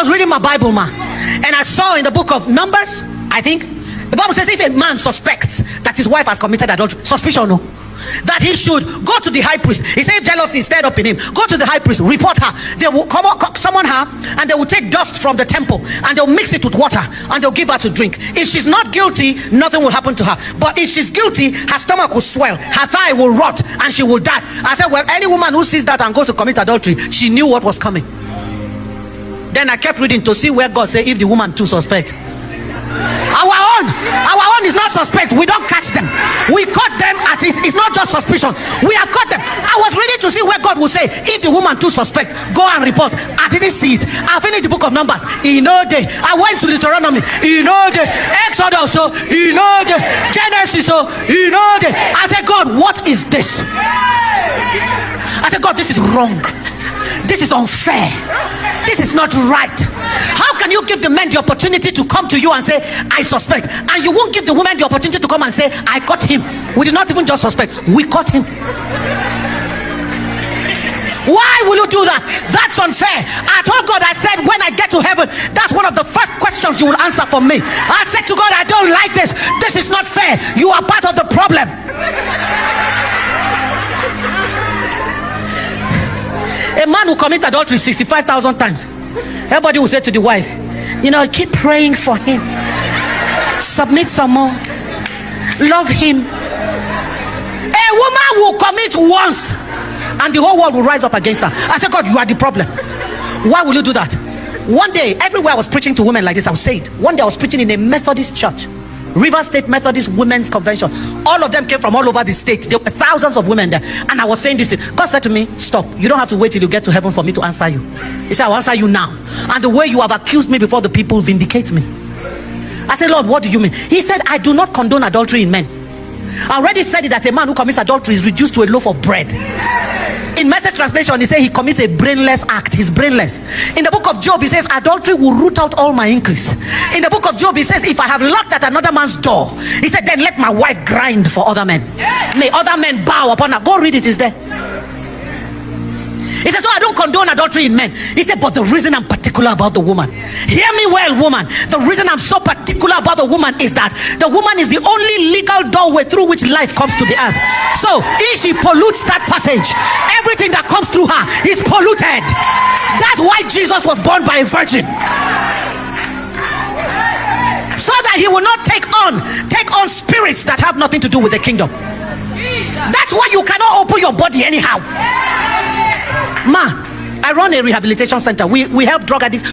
was reading my Bible, ma, and I saw in the book of Numbers, I think, the Bible says if a man suspects that his wife has committed adultery, suspicion, no, that he should go to the high priest. He said if jealousy is stirred up in him, go to the high priest, report her. They will summon her, and they will take dust from the temple, and they'll mix it with water, and they'll give her to drink. If she's not guilty, nothing will happen to her. But if she's guilty, her stomach will swell, her thigh will rot, and she will die. I said, well, any woman who sees that and goes to commit adultery, she knew what was coming. Then I kept reading to see where God said if the woman too suspect. Our own is not suspect. We don't catch them. We caught them at it. It's not just suspicion. We have caught them. I was ready to see where God will say, if the woman too suspect, go and report. I didn't see it. I finished the book of Numbers. In no day. I went to Deuteronomy. In no day. Exodus. So in no day. Genesis. So in no day. I said, God, what is this? I said, God, this is wrong. This is unfair. This is not right. How can you give the men the opportunity to come to you and say, I suspect, and you won't give the woman the opportunity to come and say, I caught him? We did not even just suspect, we caught him. Why will you do that? That's unfair. I told God, I said, when I get to heaven, that's one of the first questions you will answer for me. I said to God, I don't like this. This is not fair. You are part of the problem. A man who commit adultery 65,000 times, everybody will say to the wife, you know, keep praying for him, submit some more, love him. A woman will commit once and the whole world will rise up against her. I said, God, you are the problem. Why will you do that? One day, everywhere I was preaching to women like this, I would say it. One day I was preaching in a Methodist church, River State Methodist Women's Convention. All of them came from all over the state. There were thousands of women there. And I was saying this thing. God said to me, stop. You don't have to wait till you get to heaven for me to answer you. He said, I'll answer you now. And the way you have accused me before the people vindicates me. I said, Lord, what do you mean? He said, I do not condone adultery in men. I already said it that a man who commits adultery is reduced to a loaf of bread. In Message translation, he said he commits a brainless act. He's brainless. In the book of Job, he says, adultery will root out all my increase. In the book of Job, he says, if I have knocked at another man's door, he said, then let my wife grind for other men. May other men bow upon her. Go read it, it's there. He said, so I don't condone adultery in men. He said, but the reason I'm particular about the woman, hear me well, woman, the reason I'm so particular about the woman is that the woman is the only legal doorway through which life comes to the earth. So if she pollutes that passage, everything that comes through her is polluted. That's why Jesus was born by a virgin, so that he will not take on spirits that have nothing to do with the kingdom. That's why you cannot open your body anyhow. Ma, I run a rehabilitation center. We help drug addicts.